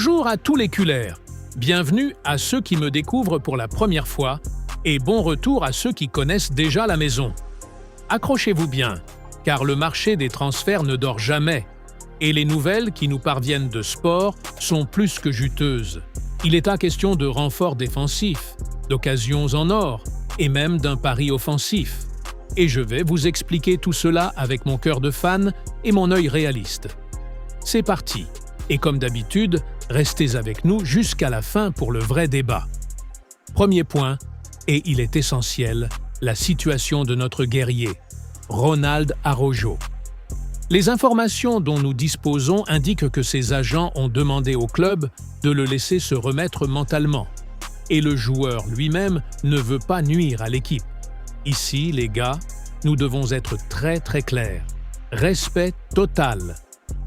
Bonjour à tous les culaires, bienvenue à ceux qui me découvrent pour la première fois et bon retour à ceux qui connaissent déjà la maison. Accrochez-vous bien, car le marché des transferts ne dort jamais et les nouvelles qui nous parviennent de sport sont plus que juteuses. Il est question de renforts défensifs, d'occasions en or et même d'un pari offensif. Et je vais vous expliquer tout cela avec mon cœur de fan et mon œil réaliste. C'est parti, et comme d'habitude, restez avec nous jusqu'à la fin pour le vrai débat. Premier point, et il est essentiel, la situation de notre guerrier, Ronald Araujo. Les informations dont nous disposons indiquent que ses agents ont demandé au club de le laisser se remettre mentalement. Et le joueur lui-même ne veut pas nuire à l'équipe. Ici, les gars, nous devons être très clairs. Respect total.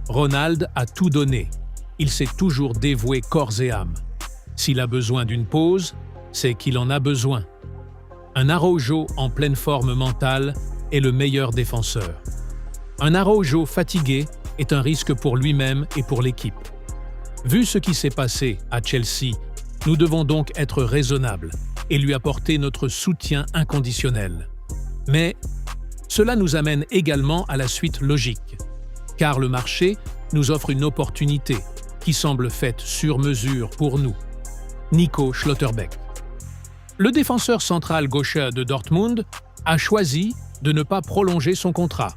Ronald a tout donné. Il s'est toujours dévoué corps et âme. S'il a besoin d'une pause, c'est qu'il en a besoin. Un Araujo en pleine forme mentale est le meilleur défenseur. Un Araujo fatigué est un risque pour lui-même et pour l'équipe. Vu ce qui s'est passé à Chelsea, nous devons donc être raisonnables et lui apporter notre soutien inconditionnel. Mais cela nous amène également à la suite logique, car le marché nous offre une opportunité qui semble faite sur mesure pour nous. Nico Schlotterbeck. Le défenseur central gaucher de Dortmund a choisi de ne pas prolonger son contrat.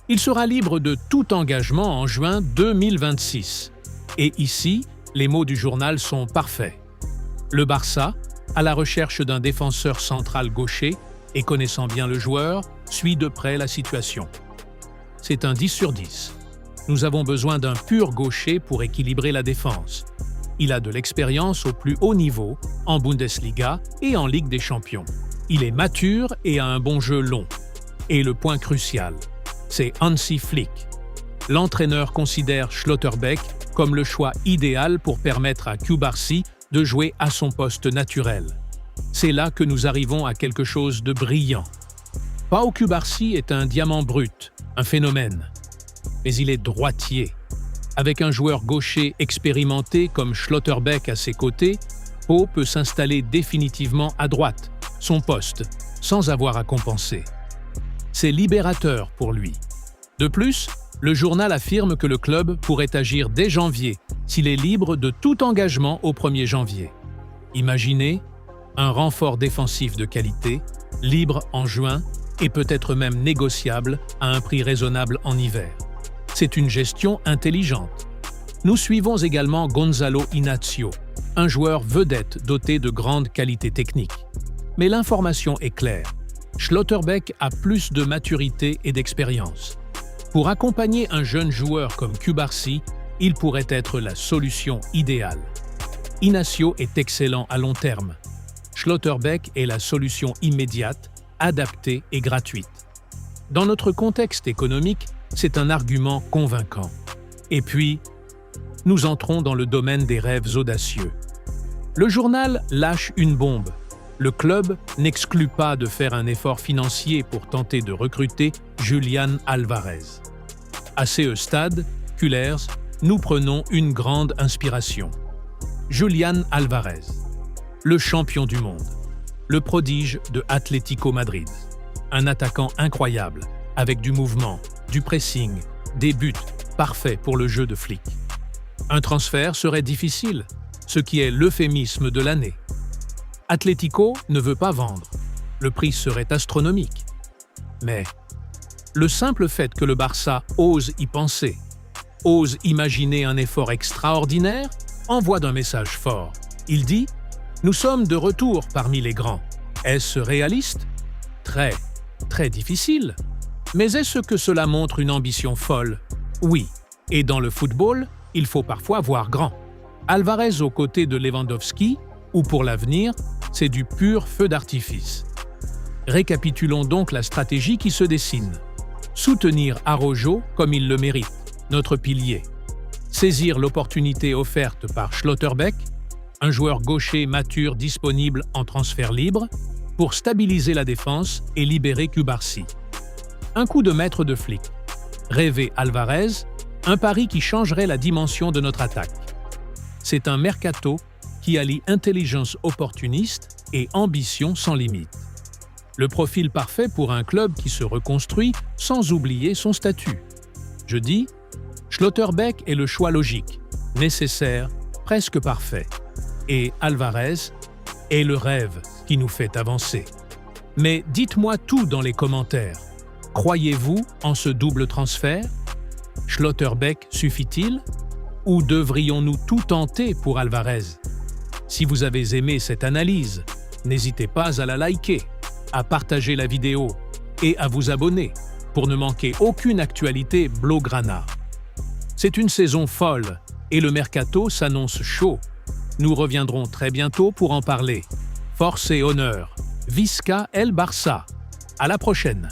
Il sera libre de tout engagement en juin 2026. Et ici, les mots du journal sont parfaits. Le Barça, à la recherche d'un défenseur central gaucher et connaissant bien le joueur, suit de près la situation. C'est un 10 sur 10. Nous avons besoin d'un pur gaucher pour équilibrer la défense. Il a de l'expérience au plus haut niveau, en Bundesliga et en Ligue des Champions. Il est mature et a un bon jeu long. Et le point crucial, c'est Hansi Flick. L'entraîneur considère Schlotterbeck comme le choix idéal pour permettre à Cubarsí de jouer à son poste naturel. C'est là que nous arrivons à quelque chose de brillant. Pau Cubarsí est un diamant brut, un phénomène. Mais il est droitier. Avec un joueur gaucher expérimenté comme Schlotterbeck à ses côtés, Pau peut s'installer définitivement à droite, son poste, sans avoir à compenser. C'est libérateur pour lui. De plus, le journal affirme que le club pourrait agir dès janvier s'il est libre de tout engagement au 1er janvier. Imaginez un renfort défensif de qualité, libre en juin et peut-être même négociable à un prix raisonnable en hiver. C'est une gestion intelligente. Nous suivons également Gonzalo Inacio, un joueur vedette doté de grandes qualités techniques. Mais l'information est claire. Schlotterbeck a plus de maturité et d'expérience. Pour accompagner un jeune joueur comme Cubarsí, il pourrait être la solution idéale. Inacio est excellent à long terme. Schlotterbeck est la solution immédiate, adaptée et gratuite. Dans notre contexte économique, c'est un argument convaincant. Et puis, nous entrons dans le domaine des rêves audacieux. Le journal lâche une bombe. Le club n'exclut pas de faire un effort financier pour tenter de recruter Julián Álvarez. À ce stade, Cullers, nous prenons une grande inspiration. Julián Álvarez, le champion du monde, le prodige de Atlético Madrid, un attaquant incroyable, avec du mouvement, du pressing, des buts, parfaits pour le jeu de Flick. Un transfert serait difficile, ce qui est l'euphémisme de l'année. Atlético ne veut pas vendre. Le prix serait astronomique. Mais le simple fait que le Barça ose y penser, ose imaginer un effort extraordinaire, envoie un message fort. Il dit « Nous sommes de retour parmi les grands ». Est-ce réaliste? Très difficile. Mais est-ce que cela montre une ambition folle? Oui. Et dans le football, il faut parfois voir grand. Álvarez aux côtés de Lewandowski, ou pour l'avenir, c'est du pur feu d'artifice. Récapitulons donc la stratégie qui se dessine. Soutenir Araujo comme il le mérite, notre pilier. Saisir l'opportunité offerte par Schlotterbeck, un joueur gaucher mature disponible en transfert libre, pour stabiliser la défense et libérer Cubarsí. Un coup de maître de Flick. Rêver Álvarez, un pari qui changerait la dimension de notre attaque. C'est un mercato qui allie intelligence opportuniste et ambition sans limite. Le profil parfait pour un club qui se reconstruit sans oublier son statut. Je dis, Schlotterbeck est le choix logique, nécessaire, presque parfait. Et Alvarez est le rêve qui nous fait avancer. Mais dites-moi tout dans les commentaires. Croyez-vous en ce double transfert? Schlotterbeck suffit-il? Ou devrions-nous tout tenter pour Alvarez? Si vous avez aimé cette analyse, n'hésitez pas à la liker, à partager la vidéo et à vous abonner pour ne manquer aucune actualité Blaugrana. C'est une saison folle et le mercato s'annonce chaud. Nous reviendrons très bientôt pour en parler. Force et honneur. Visca el Barça. À la prochaine.